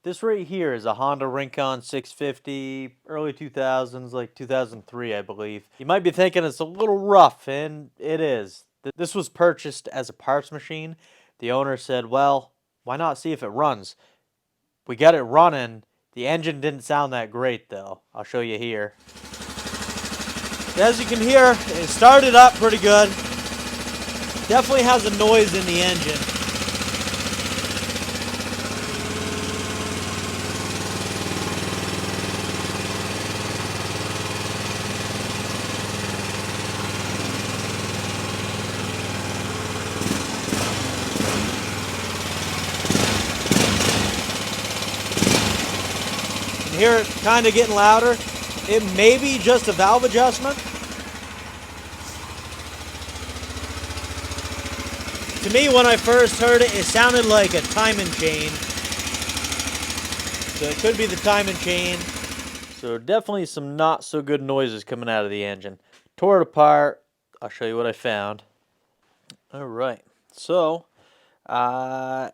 This right here is a Honda Rincon 650, early 2000s, like 2003, I believe. You might be thinking it's a little rough, and it is. This was purchased as a parts machine. The owner said, well, why not see if it runs? We got it running. The engine didn't sound that great, though. I'll show you here. As you can hear, it started up pretty good. Definitely has a noise in the engine. You hear it kind of getting louder. It may be just a valve adjustment. To me, when I first heard it, it sounded like a timing chain. So it could be the timing chain. So definitely some not so good noises coming out of the engine. Tore it apart. I'll show you what I found. All right. So, the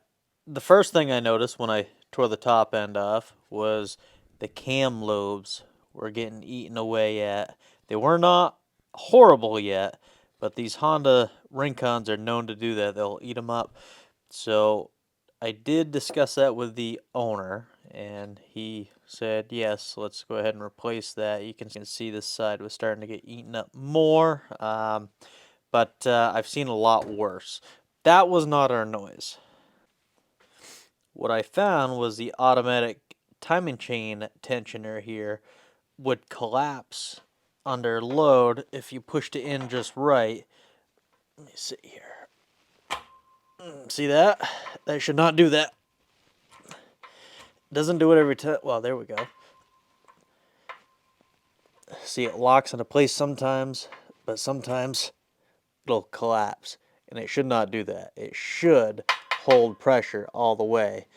first thing I noticed when I tore the top end off was the cam lobes were getting eaten away at. They were not horrible yet, but these Honda Rincons are known to do that. They'll eat them up. So I did discuss that with the owner, and he said, yes, let's go ahead and replace that. You can see this side was starting to get eaten up more, but I've seen a lot worse. That was not our noise. What I found was the automatic timing chain tensioner here would collapse under load if you pushed it in just right. Let me see here. See that? That should not do that. Doesn't do it every time. Well, there we go. See, it locks into place sometimes, but sometimes it'll collapse. And it should not do that. It should hold pressure all the way.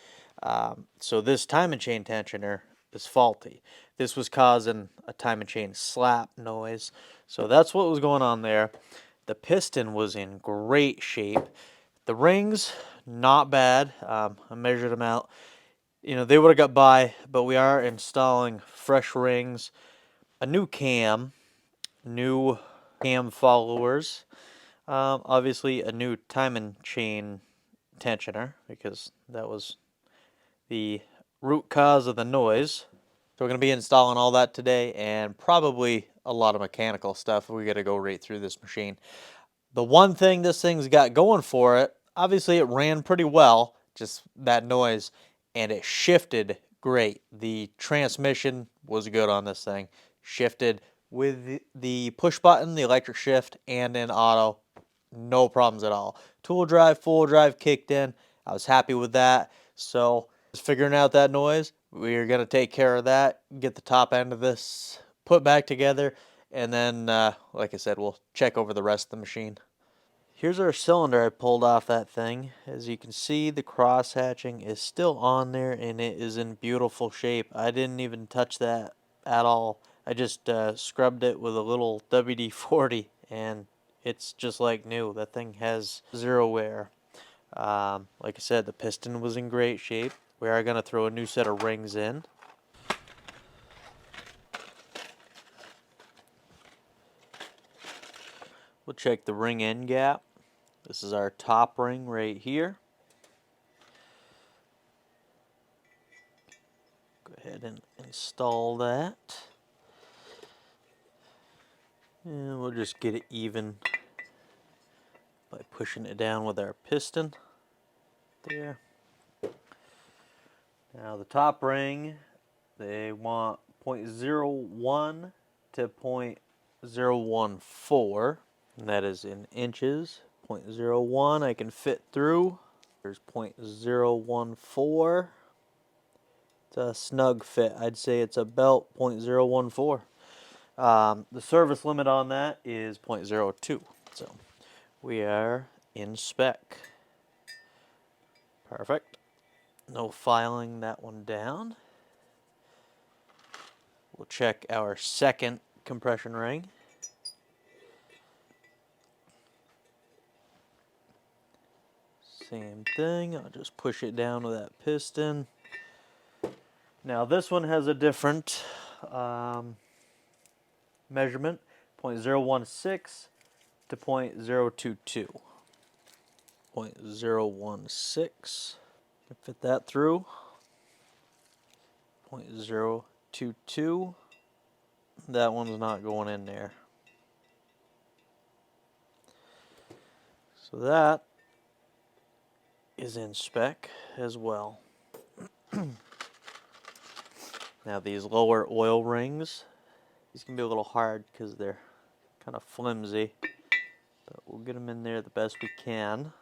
So this timing chain tensioner is faulty. This was causing a timing chain slap noise. So that's what was going on there. The piston was in great shape. The rings, not bad. I measured them out. They would have got by, but we are installing fresh rings, a new cam, new cam followers, obviously a new timing chain tensioner, because that was the root cause of the noise. So we're going to be installing all that today, and probably a lot of mechanical stuff. We got to go right through this machine. The one thing this thing's got going for it, obviously it ran pretty well, just that noise, and it shifted great. The transmission was good on this thing. Shifted with the push button, the electric shift, and in auto. No problems at all. Tool drive, full drive kicked in. I was happy with that. So, just figuring out that noise, we're going to take care of that, get the top end of this put back together, and then, like I said, we'll check over the rest of the machine. Here's our cylinder I pulled off that thing. As you can see, the cross hatching is still on there, and it is in beautiful shape. I didn't even touch that at all. I just scrubbed it with a little WD-40, and it's just like new. That thing has zero wear. Like I said, the piston was in great shape. We are going to throw a new set of rings in. We'll check the ring end gap. This is our top ring right here. Go ahead and install that. And we'll just get it even by pushing it down with our piston. There. Now the top ring, they want 0.01 to 0.014, and that is in inches. 0.01 I can fit through. There's 0.014. It's a snug fit. I'd say it's about 0.014. The service limit on that is 0.02. So we are in spec. Perfect. No filing that one down. We'll check our second compression ring. Same thing. I'll just push it down with that piston. Now this one has a different measurement, 0.016 to 0.022. 0.016. Fit that through. 0.022. That one's not going in there. So that is in spec as well. Now these lower oil rings, these can be a little hard because they're kind of flimsy, but we'll get them in there the best we can.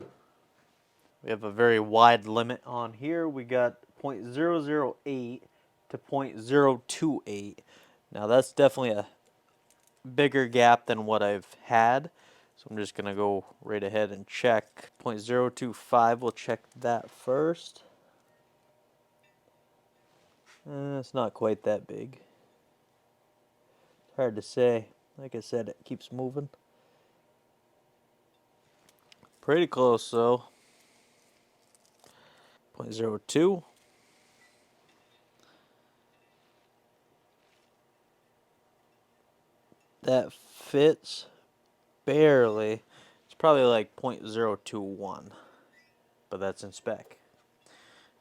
We have a very wide limit on here. We got 0.008 to 0.028. Now that's definitely a bigger gap than what I've had. So I'm just going to go right ahead and check 0.025. We'll check that first. It's not quite that big. Hard to say. Like I said, it keeps moving. Pretty close though. 0.02. That fits barely. It's probably like 0.021, but that's in spec.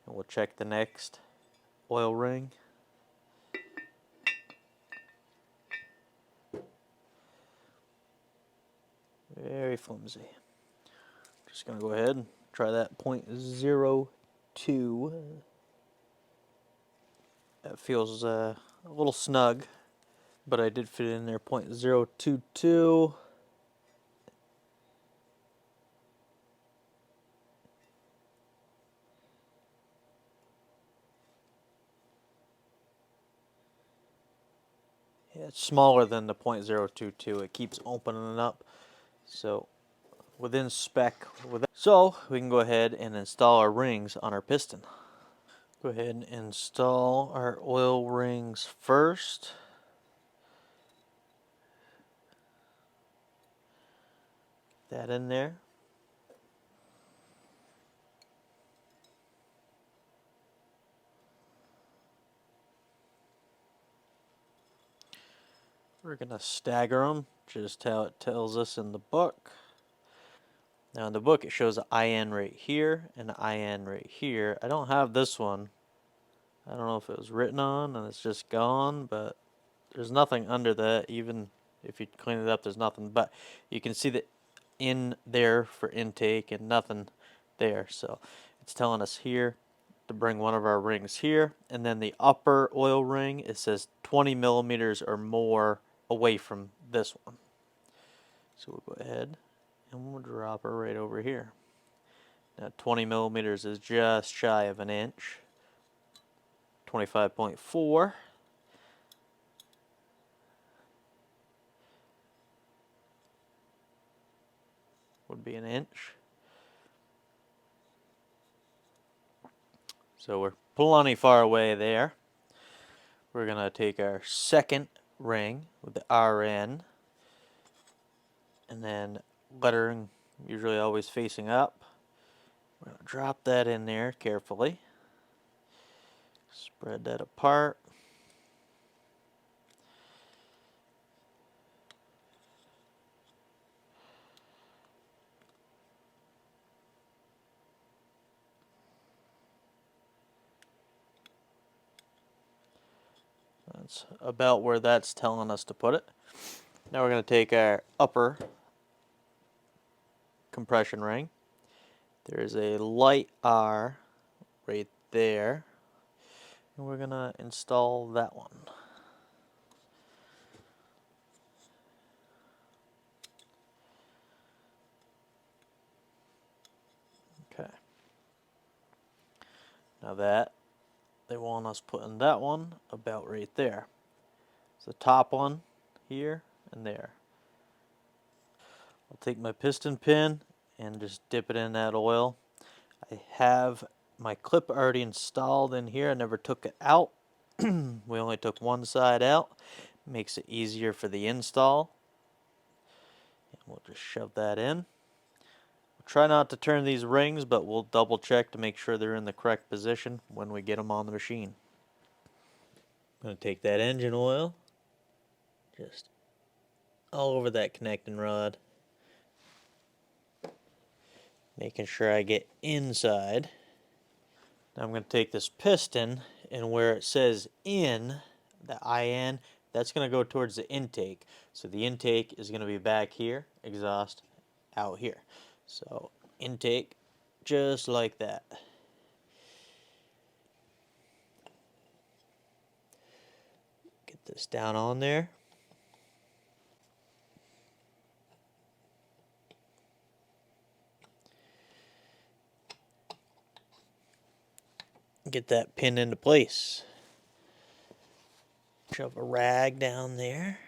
And we'll check the next oil ring. Very flimsy. Just going to go ahead and try that 0.02. That feels a little snug, but I did fit in there 0.022. Yeah, it's smaller than the 0.022. It keeps opening up. So within spec. So we can go ahead and install our rings on our piston. Go ahead and install our oil rings first. That in there. We're going to stagger them, just how it tells us in the book. Now in the book it shows an IN right here and an IN right here. I don't have this one. I don't know if it was written on and it's just gone, but there's nothing under that. Even if you clean it up, there's nothing. But you can see the in there for intake and nothing there. So it's telling us here to bring one of our rings here. And then the upper oil ring, it says 20 millimeters or more away from this one. So we'll go ahead and we'll drop her right over here. Now 20 millimeters is just shy of an inch. 25.4. Would be an inch. So we're plenty far away there. We're going to take our second ring with the RN and then lettering usually always facing up. We're going to drop that in there carefully. Spread that apart. That's about where that's telling us to put it. Now we're going to take our upper compression ring. There's a light R right there. And we're going to install that one. Okay. Now that, they want us putting that one about right there. It's the top one here and there. I'll take my piston pin and just dip it in that oil. I have my clip already installed in here. I never took it out. We only took one side out. Makes it easier for the install. And we'll just shove that in. We'll try not to turn these rings, but we'll double check to make sure they're in the correct position when we get them on the machine. I'm going to take that engine oil, just all over that connecting rod, making sure I get inside. Now I'm going to take this piston, and where it says in, the IN, that's going to go towards the intake. So the intake is going to be back here, exhaust out here. So intake, just like that. Get this down on there. Get that pin into place. Shove a rag down there.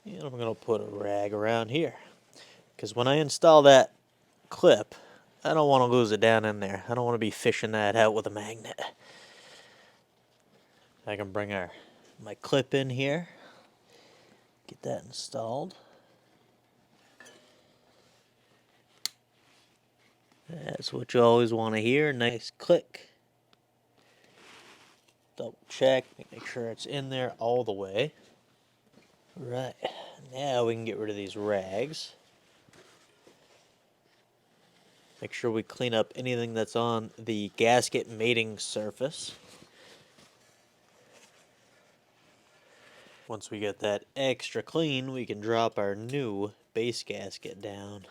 And I'm going to put a rag around here. Because when I install that clip, I don't want to lose it down in there. I don't want to be fishing that out with a magnet. I can bring my clip in here. Get that installed. That's what you always want to hear. Nice click. Double check. Make sure it's in there all the way. Right. Now we can get rid of these rags. Make sure we clean up anything that's on the gasket mating surface. Once we get that extra clean, we can drop our new base gasket down.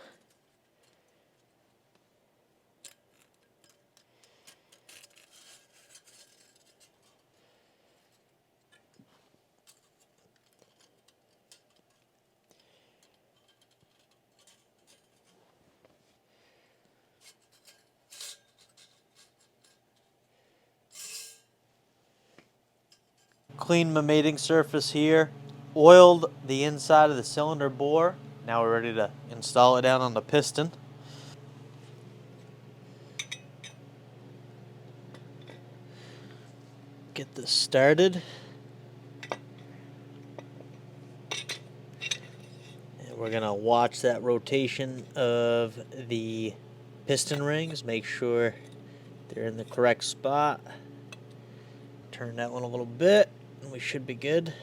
Cleaned my mating surface here, oiled the inside of the cylinder bore. Now we're ready to install it down on the piston. Get this started. And we're gonna watch that rotation of the piston rings, make sure they're in the correct spot. Turn that one a little bit, and we should be good.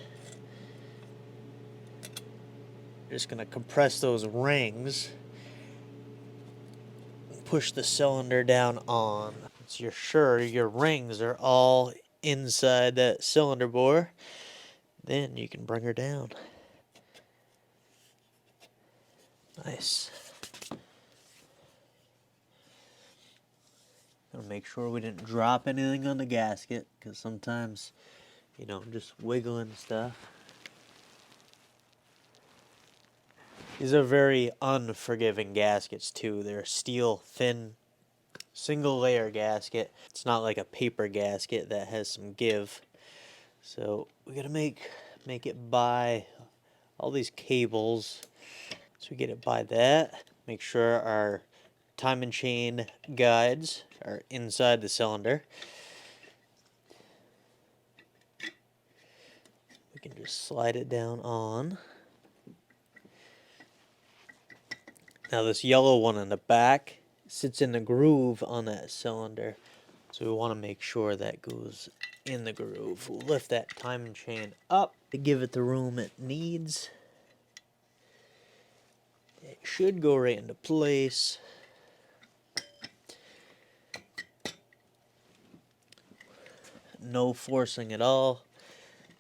Just going to compress those rings, push the cylinder down on. Once you're sure your rings are all inside that cylinder bore, then you can bring her down. Nice. Gotta make sure we didn't drop anything on the gasket, because sometimes, just wiggling stuff. These are very unforgiving gaskets too. They're steel, thin, single layer gasket. It's not like a paper gasket that has some give. So we gotta make it by all these cables. So we get it by that. Make sure our time and chain guides are inside the cylinder. We can just slide it down on. Now this yellow one in the back sits in the groove on that cylinder. So we want to make sure that goes in the groove. We'll lift that time and chain up to give it the room it needs. It should go right into place. No forcing at all.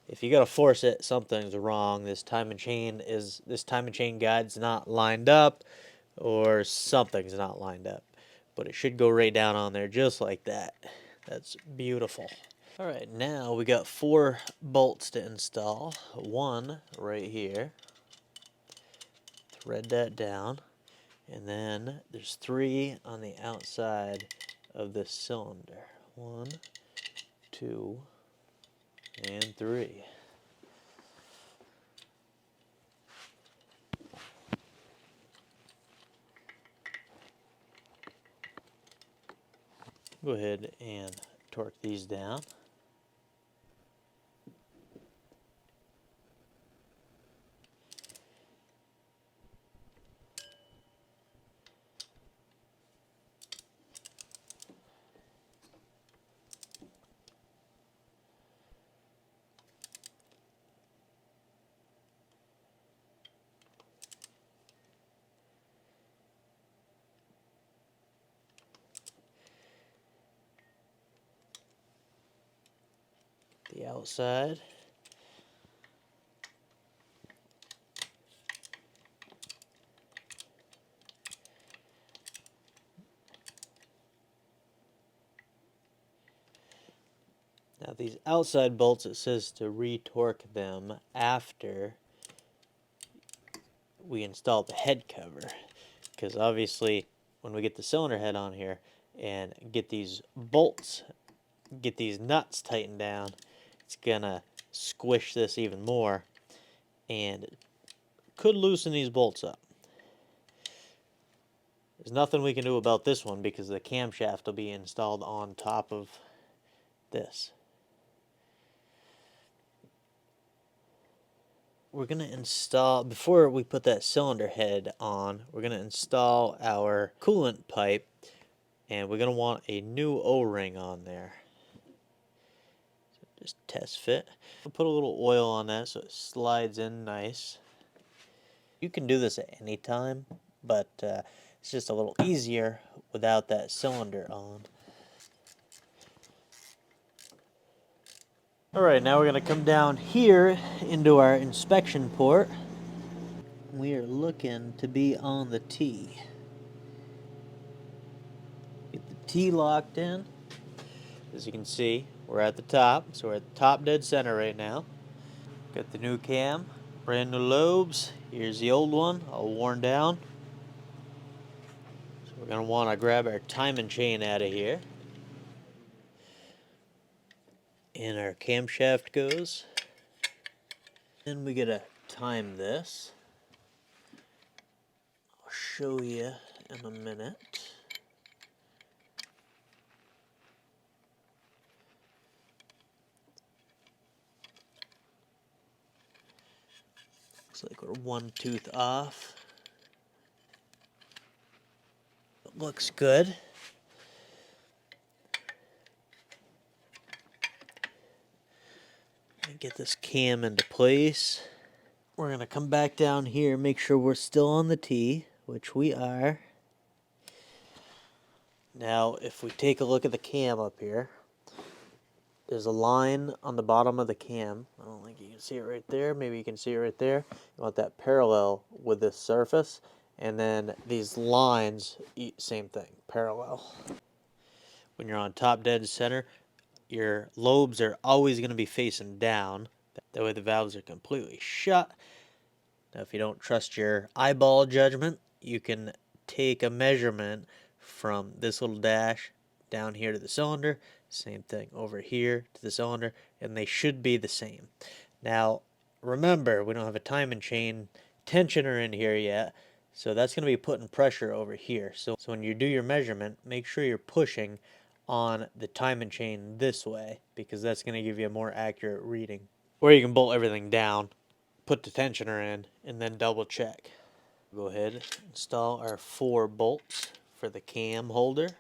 If you gotta force it, something's wrong. This time and chain guide's not lined up, or something's not lined up. But it should go right down on there just like that. That's beautiful. Alright, now we got 4 bolts to install. One right here. Thread that down. And then there's 3 on the outside of this cylinder. 1, 2, and 3. Go ahead and torque these down. the outside. Now these outside bolts, it says to re-torque them after we install the head cover, because obviously when we get the cylinder head on here and get these bolts, get these nuts tightened down, it's gonna squish this even more and could loosen these bolts up. There's nothing we can do about this one because the camshaft will be installed on top of this. We're going to install, before we put that cylinder head on, we're going to install our coolant pipe, and we're going to want a new O-ring on there. So just test fit. We'll put a little oil on that so it slides in nice. You can do this at any time, but it's just a little easier without that cylinder on. Alright, now we're going to come down here into our inspection port. We are looking to be on the T. Get the T locked in. As you can see, we're at the top, so we're at the top dead center right now. Got the new cam, brand new lobes. Here's the old one, all worn down. So we're going to want to grab our timing chain out of here. And our camshaft goes. Then we gotta time this. I'll show you in a minute. Looks like we're one tooth off. It looks good. And get this cam into place. We're going to come back down here, make sure we're still on the T, which we are. Now, if we take a look at the cam up here, there's a line on the bottom of the cam. I don't think you can see it right there. Maybe you can see it right there. You want that parallel with this surface. And then these lines, same thing, parallel. When you're on top dead center, your lobes are always going to be facing down. That way the valves are completely shut. Now, if you don't trust your eyeball judgment, you can take a measurement from this little dash down here to the cylinder. Same thing over here to the cylinder, and they should be the same. Now, remember, we don't have a timing chain tensioner in here yet, so that's going to be putting pressure over here. So when you do your measurement, make sure you're pushing on the timing chain this way, because that's going to give you a more accurate reading. Or you can bolt everything down, put the tensioner in, and then double check. Go ahead and install our 4 bolts for the cam holder.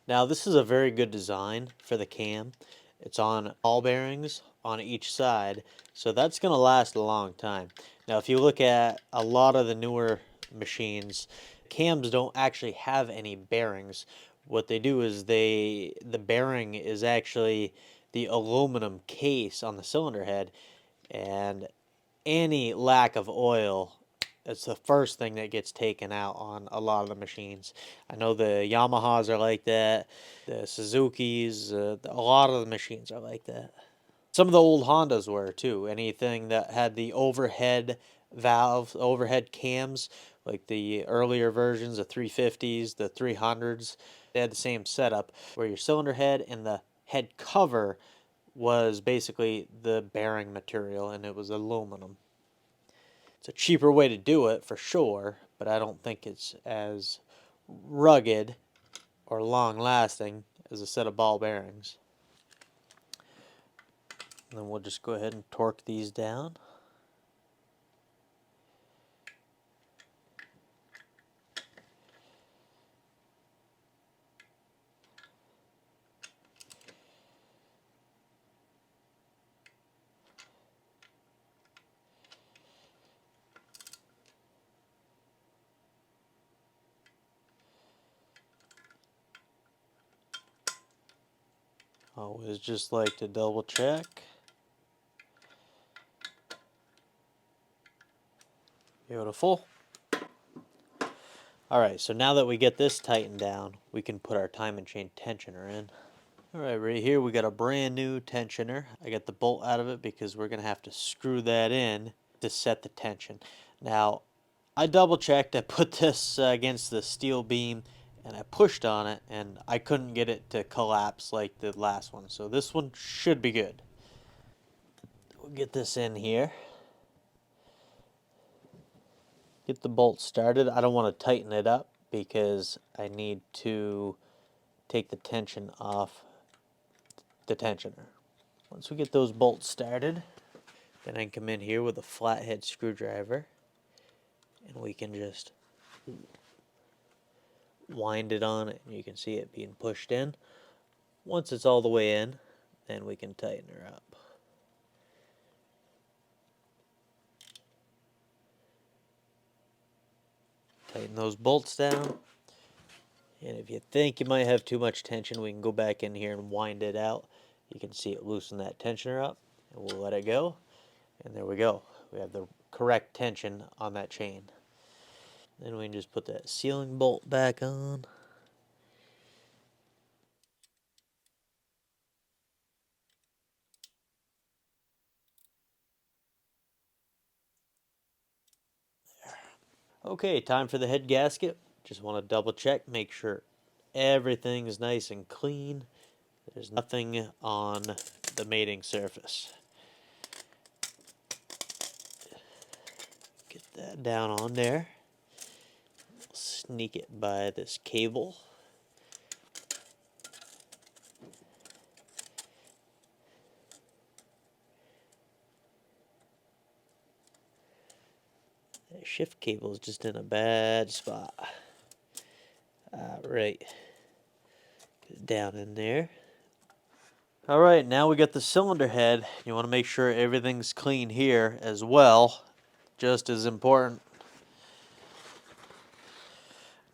Now this is a very good design for the cam. It's on ball bearings on each side, so that's going to last a long time. Now if you look at a lot of the newer machines, cams don't actually have any bearings. What they do is the bearing is actually the aluminum case on the cylinder head, and any lack of oil, it's the first thing that gets taken out on a lot of the machines. I know the Yamahas are like that, the Suzuki's, a lot of the machines are like that. Some of the old Hondas were too. Anything that had the overhead valve, overhead cams, like the earlier versions, the 350s, the 300s, they had the same setup where your cylinder head and the head cover was basically the bearing material, and it was aluminum. It's a cheaper way to do it for sure, but I don't think it's as rugged or long lasting as a set of ball bearings. And then we'll just go ahead and torque these down. Always just like to double check. Beautiful. Alright, so now that we get this tightened down, we can put our time and chain tensioner in. Alright, right here we got a brand new tensioner. I got the bolt out of it because we're going to have to screw that in to set the tension. Now, I double checked. I put this against the steel beam and I pushed on it and I couldn't get it to collapse like the last one. So this one should be good. We'll get this in here. Get the bolt started. I don't want to tighten it up because I need to take the tension off the tensioner. Once we get those bolts started, then I can come in here with a flathead screwdriver and we can just wind it on it and you can see it being pushed in. Once it's all the way in, then we can tighten her up. Tighten those bolts down. And if you think you might have too much tension, we can go back in here and wind it out. You can see it loosen that tensioner up, and we'll let it go. And there we go. We have the correct tension on that chain. Then we can just put that sealing bolt back on. Okay, time for the head gasket. Just want to double check, make sure everything is nice and clean. There's nothing on the mating surface. Get that down on there. Sneak it by this cable. That shift cable is just in a bad spot. Right. Get it down in there. Alright, now we got the cylinder head. You want to make sure everything's clean here as well. Just as important.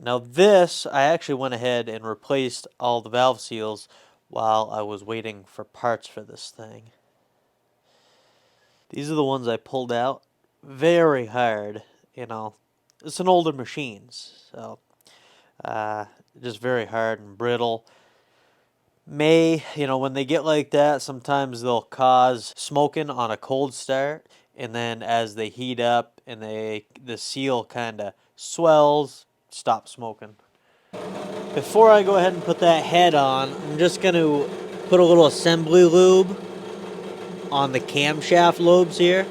Now this, I actually went ahead and replaced all the valve seals while I was waiting for parts for this thing. These are the ones I pulled out. Very hard, you know. It's an older machine, so just very hard and brittle. When they get like that, sometimes they'll cause smoking on a cold start, and then as they heat up and the seal kind of swells, stop smoking. Before I go ahead and put that head on, I'm just going to put a little assembly lube on the camshaft lobes here.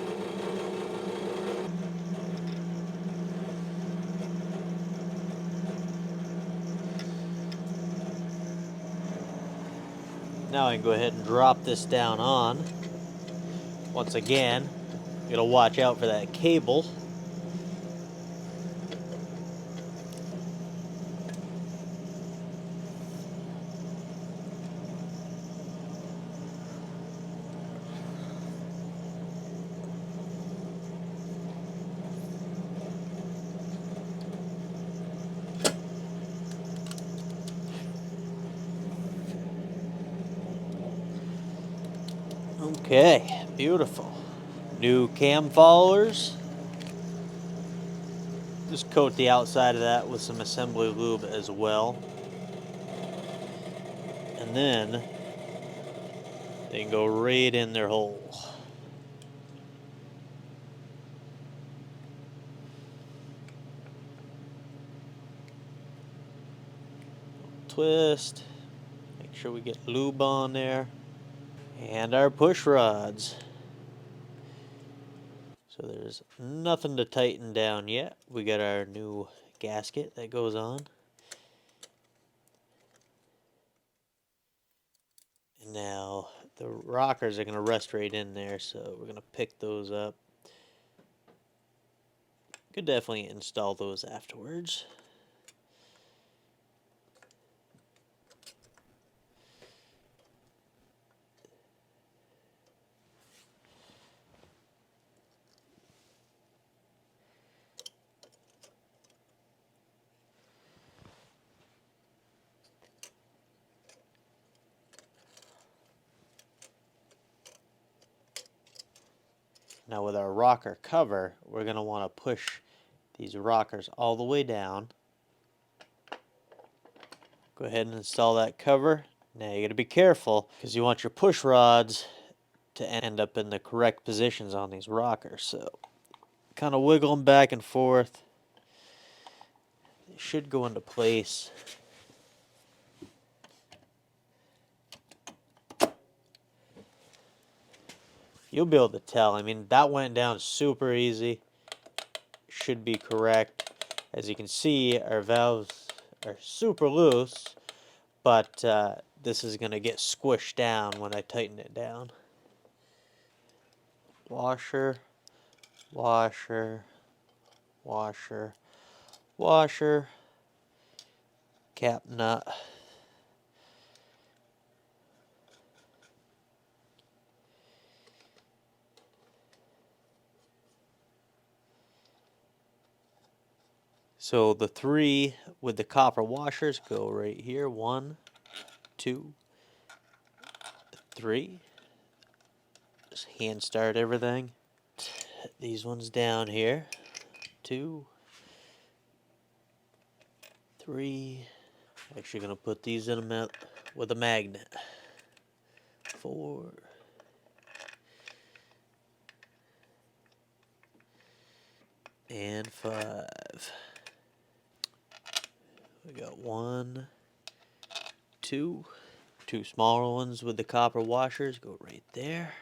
Now I can go ahead and drop this down on. Once again, you gotta watch out for that cable. Okay, beautiful. New cam followers. Just coat the outside of that with some assembly lube as well. And then they can go right in their hole. Twist. Make sure we get lube on there. And our push rods. So there's nothing to tighten down yet. We got our new gasket that goes on. And now the rockers are going to rest right in there, so we're going to pick those up. Could definitely install those afterwards. Now with our rocker cover, we're going to want to push these rockers all the way down. Go ahead and install that cover. Now you got to be careful because you want your push rods to end up in the correct positions on these rockers. So kind of wiggle them back and forth. They should go into place. You'll be able to tell. I mean, that went down super easy. Should be correct. As you can see, our valves are super loose, but this is going to get squished down when I tighten it down. Washer, washer, washer, washer, cap nut. So the 3 with the copper washers go right here. 1, 2, 3. Just hand start everything. These ones down here. 2, 3. Actually gonna put these in with a magnet. 4. And 5. We got 1, 2. 2 smaller ones with the copper washers go right there.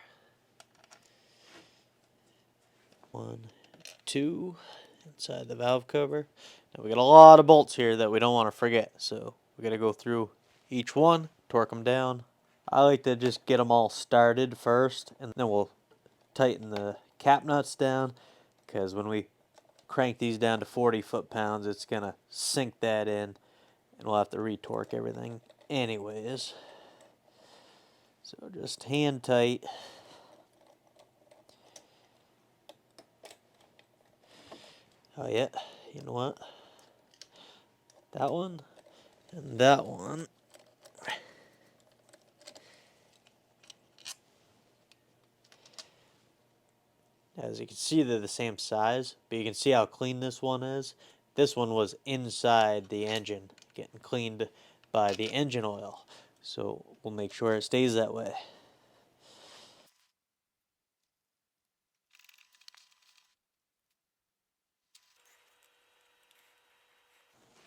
1, 2 inside the valve cover. Now we got a lot of bolts here that we don't want to forget, so we got to go through each one, torque them down. I like to just get them all started first, and then we'll tighten the cap nuts down, because when we crank these down to 40 foot-pounds, it's going to sink that in, and we'll have to retorque everything anyways. So just hand tight. Oh yeah, you know what? That one and that one. As you can see, they're the same size, but you can see how clean this one is. This one was inside the engine, getting cleaned by the engine oil. So we'll make sure it stays that way.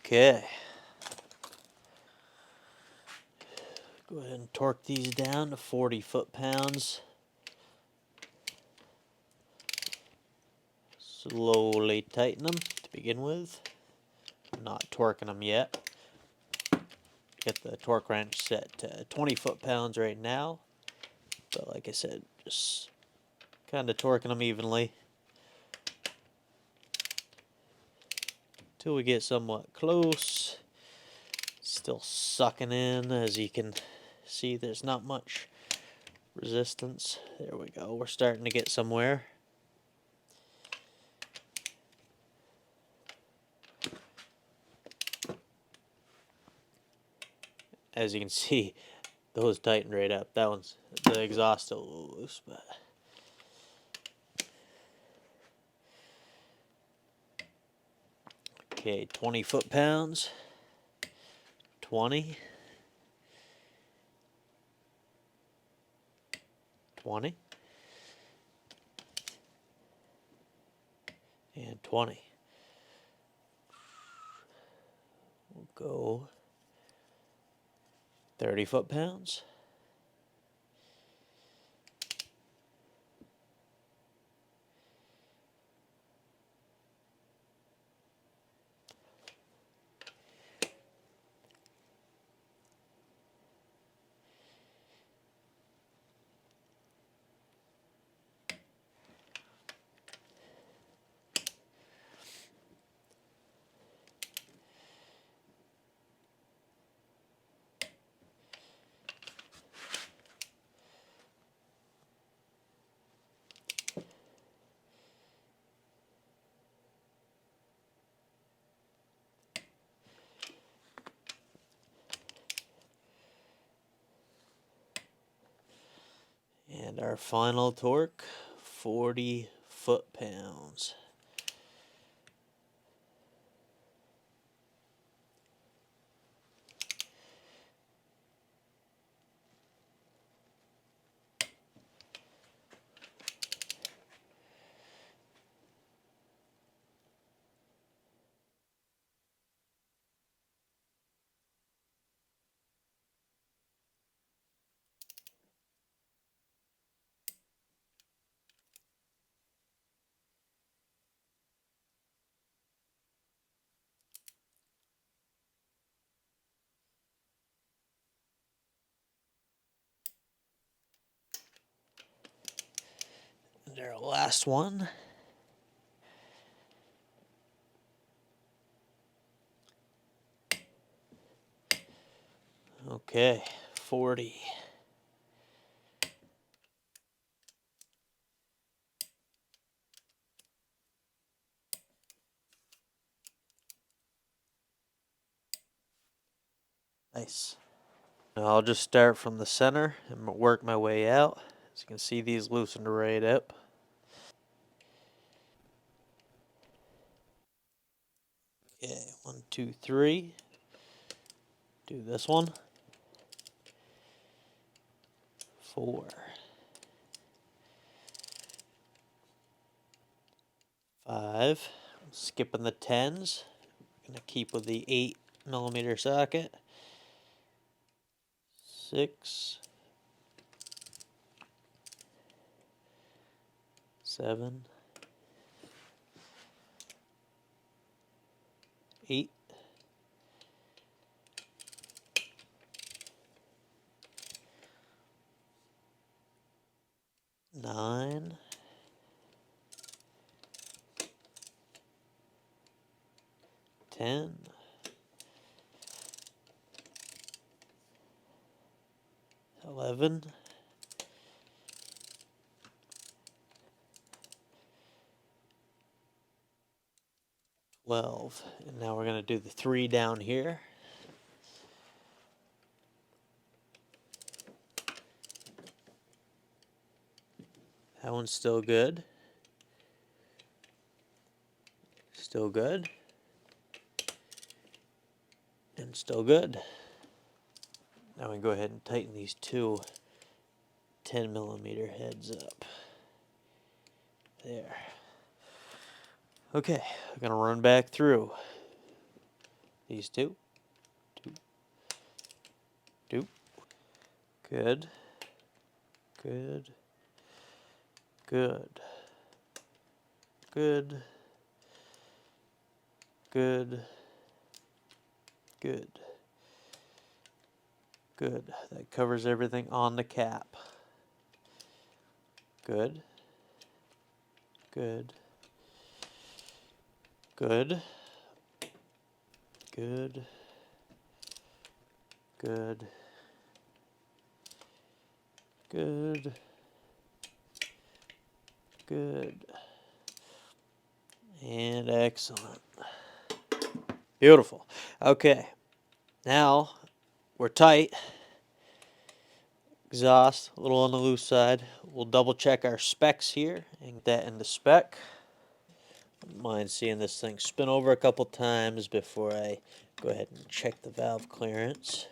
Okay. Go ahead and torque these down to 40 foot-pounds. Slowly tighten them to begin with. I'm not torquing them yet. Get the torque wrench set to 20 foot-pounds right now. But like I said, just kind of torquing them evenly till we get somewhat close. Still sucking in, as you can see. There's not much resistance. There we go. We're starting to get somewhere. As you can see, those tightened right up. That one's, the exhaust still a little loose, but okay, 20 foot-pounds. 20. 20. And 20. We'll go 30 foot-pounds. And our final torque, 40 foot-pounds. And our last one. Okay, 40. Nice. Now I'll just start from the center and work my way out. As you can see, these loosened right up. Okay, 1, 2, 3. Do this one. 4. 5. Skipping the 10s. Gonna keep with the 8mm socket. 6. 7. 8. 9. 10. 11. 12. And now we're going to do the 3 down here. That one's still good. Still good. And still good. Now we can go ahead and tighten these two 10mm heads up. There. Okay, I'm going to run back through these two. Two. Good. Good. Good. Good. Good. Good. Good. That covers everything on the cap. Good. Good. Good. Good. Good. Good. Good. And excellent. Beautiful. Okay. Now we're tight. Exhaust a little on the loose side. We'll double check our specs here and get that into spec. Don't mind seeing this thing spin over a couple times before I go ahead and check the valve clearance.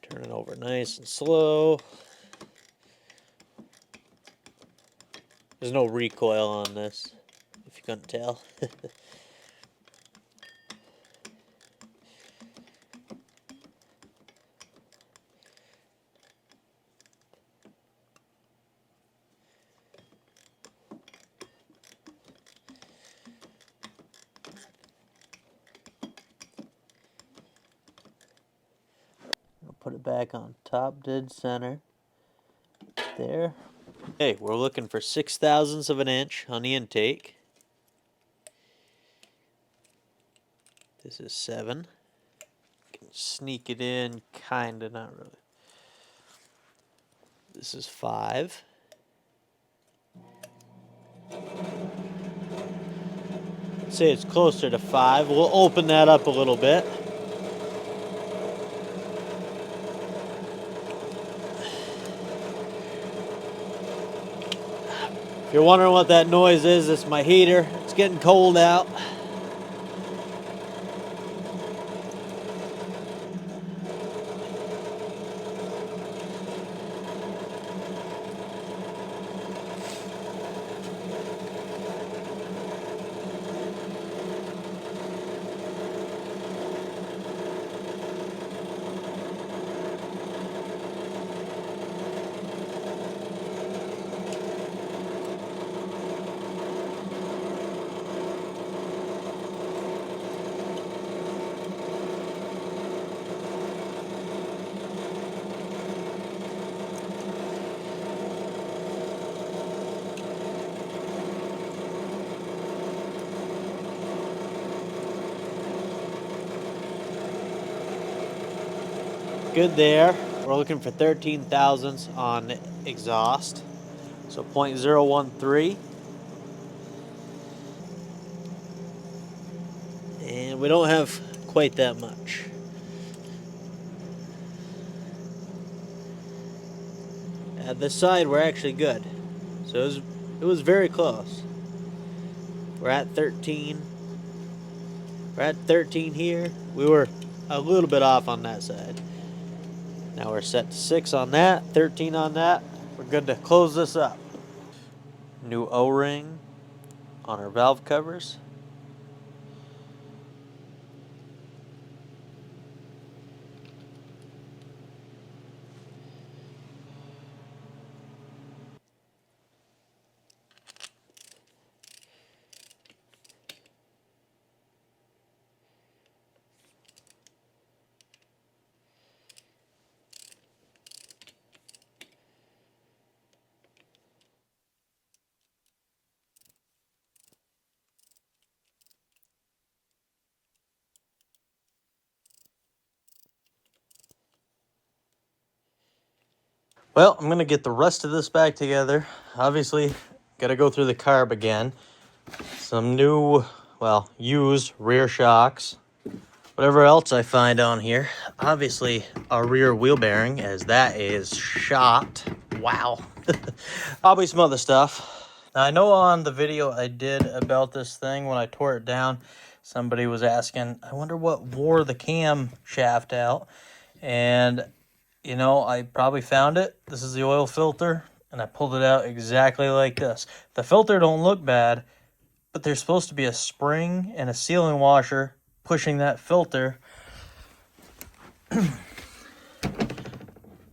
Turn it over nice and slow. There's no recoil on this, if you couldn't tell. I'll put it back on top dead center. There. Okay, we're looking for 6/1000 of an inch on the intake. This is 7. Can sneak it in, kinda, not really. This is 5. Say it's closer to 5. We'll open that up a little bit. If you're wondering what that noise is, it's my heater. It's getting cold out. Good there. We're looking for 13 thousandths on exhaust. So 0.013. And we don't have quite that much. At this side, we're actually good. So it was very close. We're at 13. We're at 13 here. We were a little bit off on that side. Now we're set to 6 on that, 13 on that. We're good to close this up. New O-ring on our valve covers. Well, I'm going to get the rest of this back together. Obviously, got to go through the carb again. Some new, well, used rear shocks. Whatever else I find on here. Obviously, a rear wheel bearing, as that is shot. Wow. Probably some other stuff. Now, I know on the video I did about this thing when I tore it down, somebody was asking, I wonder what wore the cam shaft out. And you know, I probably found it. This is the oil filter, and I pulled it out exactly like this. The filter don't look bad, but there's supposed to be a spring and a sealing washer pushing that filter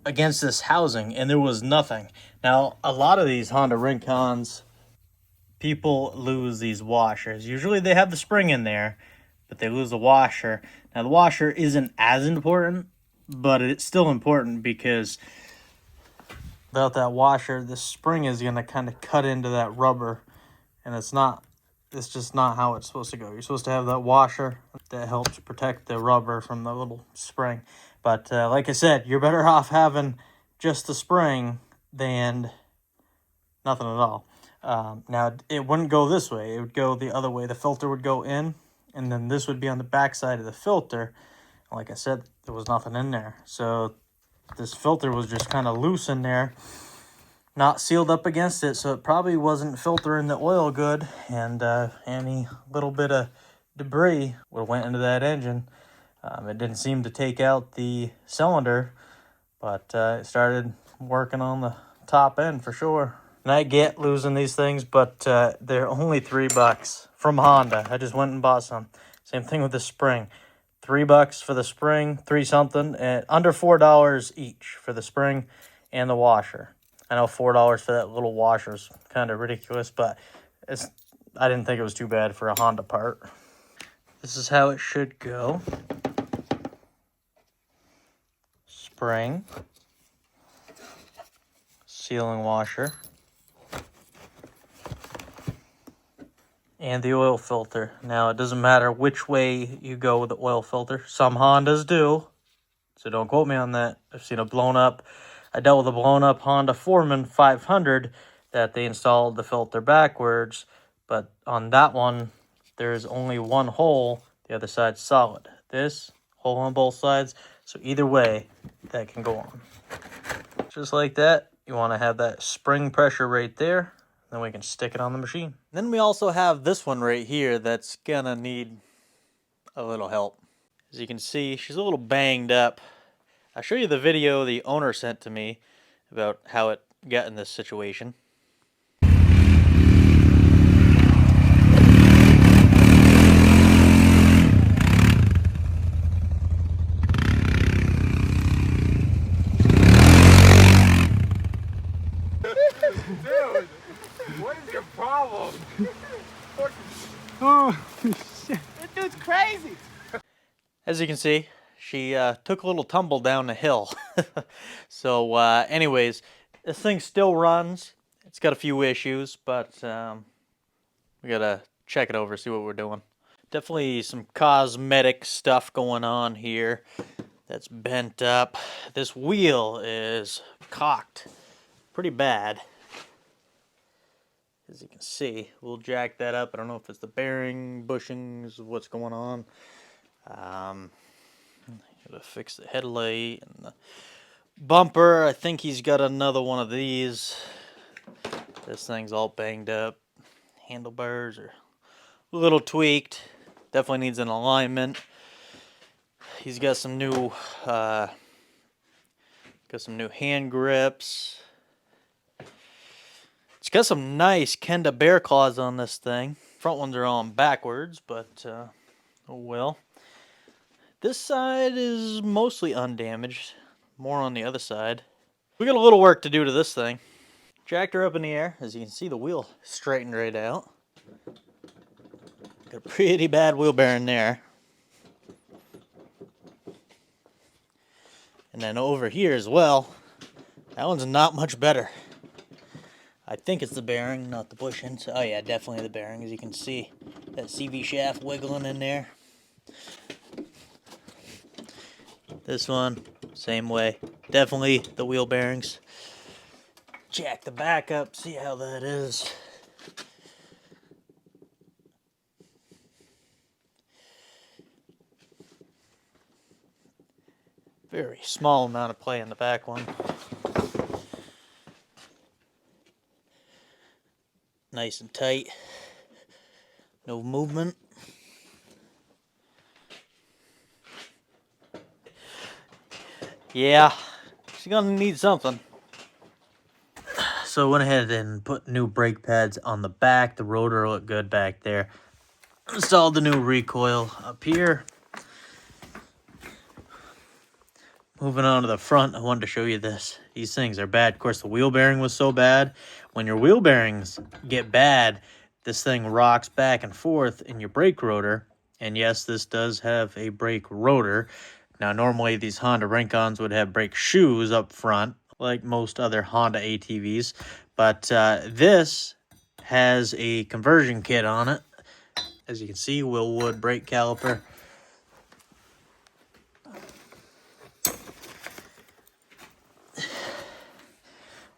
against this housing, and there was nothing. Now, a lot of these Honda Rincons, people lose these washers. Usually they have the spring in there, but they lose the washer. Now, the washer isn't as important, but it's still important because without that washer, the spring is going to kind of cut into that rubber, and it's just not how it's supposed to go. You're supposed to have that washer that helps protect the rubber from the little spring. But like I said, you're better off having just the spring than nothing at all. Now, it wouldn't go this way. It would go the other way. The filter would go in, and then this would be on the back side of the filter. Like I said, there was nothing in there. So this filter was just kind of loose in there, not sealed up against it, so it probably wasn't filtering the oil good, and any little bit of debris would have went into that engine. It didn't seem to take out the cylinder, but it started working on the top end for sure. And I get losing these things, but they're only $3 from Honda. I just went and bought some. Same thing with the spring. $3 for the spring, 3 something, and under $4 each for the spring and the washer. I know $4 for that little washer is kind of ridiculous, but I didn't think it was too bad for a Honda part. This is how it should go. Spring, sealing washer, and the oil filter. Now, it doesn't matter which way you go with the oil filter. Some Hondas do, so don't quote me on that. I've seen I dealt with a blown up Honda Foreman 500 that they installed the filter backwards, but on that one, there's only one hole. The other side's solid. This hole on both sides, so either way, that can go on. Just like that, you want to have that spring pressure right there. Then we can stick it on the machine. Then we also have this one right here that's gonna need a little help. As you can see, she's a little banged up. I'll show you the video the owner sent to me about how it got in this situation. Dude, what is your problem? Oh, shit. That dude's crazy. As you can see, she took a little tumble down the hill. So anyways, this thing still runs. It's got a few issues, but we gotta check it over, see what we're doing. Definitely some cosmetic stuff going on here that's bent up. This wheel is cocked pretty bad. As you can see, we'll jack that up. I don't know if it's the bearing, bushings, what's going on. Gotta fix the headlight and the bumper. I think he's got another one of these. This thing's all banged up. Handlebars are a little tweaked. Definitely needs an alignment. He's got some new hand grips. It's got some nice Kenda bear claws on this thing. Front ones are on backwards, but oh well. This side is mostly undamaged. More on the other side. We got a little work to do to this thing. Jacked her up in the air. As you can see, the wheel straightened right out. Got a pretty bad wheel bearing there. And then over here as well, that one's not much better. I think it's the bearing, not the bushings. Oh yeah, definitely the bearing. As you can see, that CV shaft wiggling in there. This one, same way. Definitely the wheel bearings. Jack the back up, see how that is. Very small amount of play in the back one. Nice and tight. No movement. Yeah, she's gonna need something. So I went ahead and put new brake pads on the back. The rotor looked good back there. Installed the new recoil up here. Moving on to the front, I wanted to show you this. These things are bad. Of course, the wheel bearing was so bad. When your wheel bearings get bad, this thing rocks back and forth in your brake rotor. And yes, this does have a brake rotor. Now, normally these Honda Rincons would have brake shoes up front, like most other Honda ATVs. But this has a conversion kit on it. As you can see, Willwood brake caliper.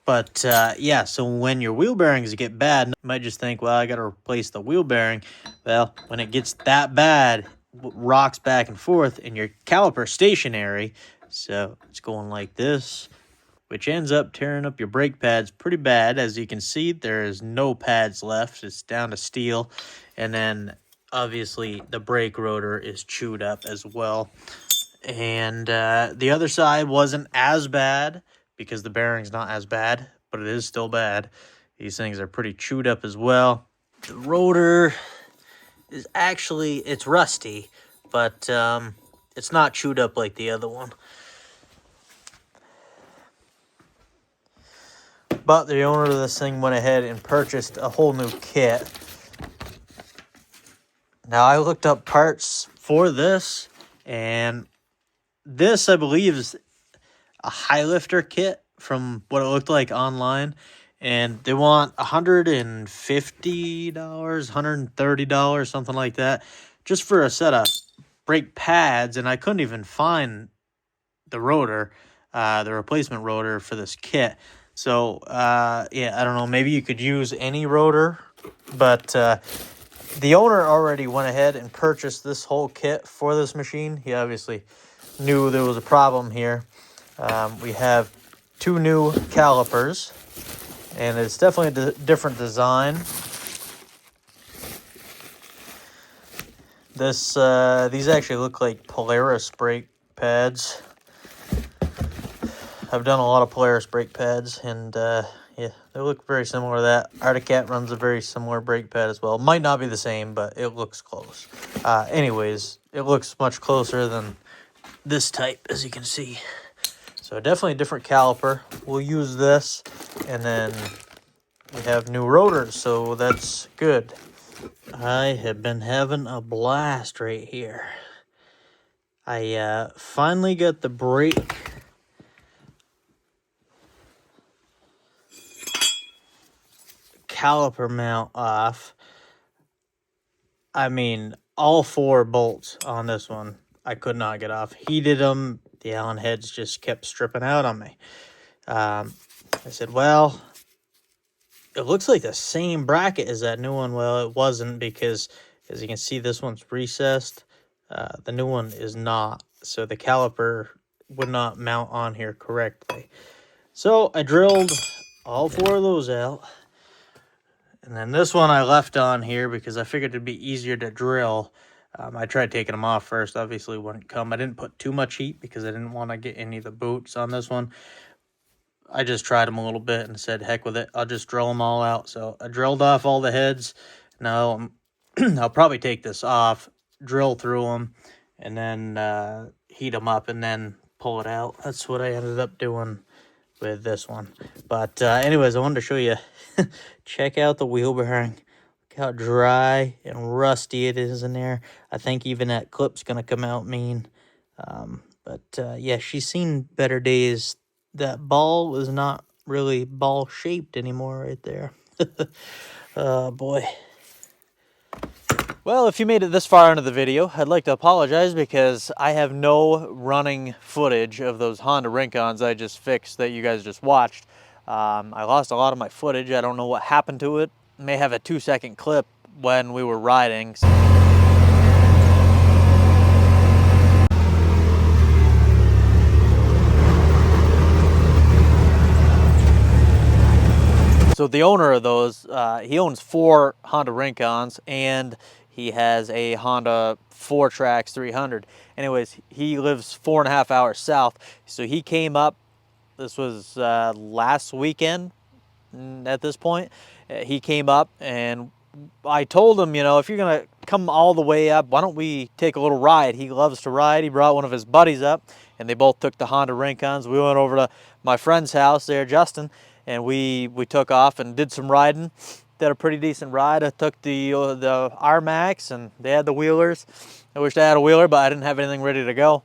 But yeah, so when your wheel bearings get bad, you might just think, well, I got to replace the wheel bearing. Well, when it gets that bad, it rocks back and forth and your caliper stationary. So it's going like this, which ends up tearing up your brake pads pretty bad. As you can see, there is no pads left. It's down to steel. And then obviously the brake rotor is chewed up as well. And the other side wasn't as bad, because the bearing's not as bad, but it is still bad. These things are pretty chewed up as well. The rotor is actually, it's rusty, but it's not chewed up like the other one. But the owner of this thing went ahead and purchased a whole new kit. Now, I looked up parts for this, and this, I believe, is a high lifter kit from what it looked like online, and they want $150, $130, something like that, just for a set of brake pads. And I couldn't even find the rotor, the replacement rotor for this kit. So yeah, I don't know, maybe you could use any rotor, but the owner already went ahead and purchased this whole kit for this machine. He obviously knew there was a problem here. We have two new calipers, and it's definitely a different design. These actually look like Polaris brake pads. I've done a lot of Polaris brake pads, and yeah, they look very similar to that. Arctic Cat runs a very similar brake pad as well. Might not be the same, but it looks close. Anyways, it looks much closer than this type, as you can see. So definitely a different caliper. We'll use this, and then we have new rotors, so that's good. I have been having a blast right here. I finally got the brake caliper mount off. I mean, all 4 bolts on this one I could not get off. Heated them. The Allen heads just kept stripping out on me. I said, well, it looks like the same bracket as that new one. Well, it wasn't, because as you can see, this one's recessed. The new one is not. So the caliper would not mount on here correctly. So I drilled all 4 of those out. And then this one I left on here because I figured it'd be easier to drill. I tried taking them off first. Obviously, it wouldn't come. I didn't put too much heat because I didn't want to get any of the boots on this one. I just tried them a little bit and said, heck with it. I'll just drill them all out. So I drilled off all the heads. Now I'll probably take this off, drill through them, and then heat them up and then pull it out. That's what I ended up doing with this one. But anyways, I wanted to show you. Check out the wheel bearing. Look how dry and rusty it is in there. I think even that clip's going to come out mean. But yeah, she's seen better days. That ball was not really ball shaped anymore right there. Oh boy. Well, if you made it this far into the video, I'd like to apologize because I have no running footage of those Honda Rincons I just fixed that you guys just watched. I lost a lot of my footage. I don't know what happened to it. May have a 2-second clip when we were riding. So the owner of those, he owns 4 Honda Rincons, and he has a Honda 4Trax 300. Anyways, he lives 4.5 hours south. So he came up, this was last weekend at this point. He came up, and I told him, you know, if you're going to come all the way up, why don't we take a little ride? He loves to ride. He brought one of his buddies up, and they both took the Honda Rincons. We went over to my friend's house there, Justin, and we took off and did some riding. Did a pretty decent ride. I took the R-Max, and they had the wheelers. I wished I had a wheeler, but I didn't have anything ready to go.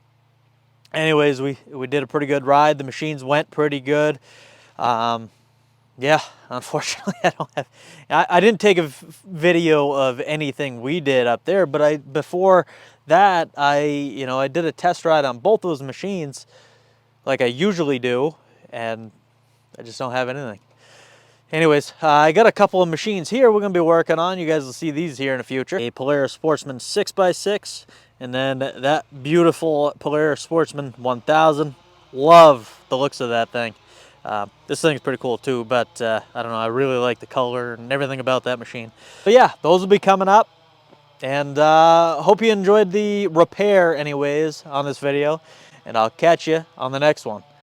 Anyways, we did a pretty good ride. The machines went pretty good. Yeah, unfortunately, I don't have. I didn't take a video of anything we did up there, but before that, I did a test ride on both those machines, like I usually do, and I just don't have anything. Anyways, I got a couple of machines here we're going to be working on. You guys will see these here in the future. A Polaris Sportsman 6x6, and then that beautiful Polaris Sportsman 1000. Love the looks of that thing. This thing's pretty cool too, but I don't know, I really like the color and everything about that machine. But yeah, those will be coming up, and hope you enjoyed the repair anyways on this video, and I'll catch you on the next one.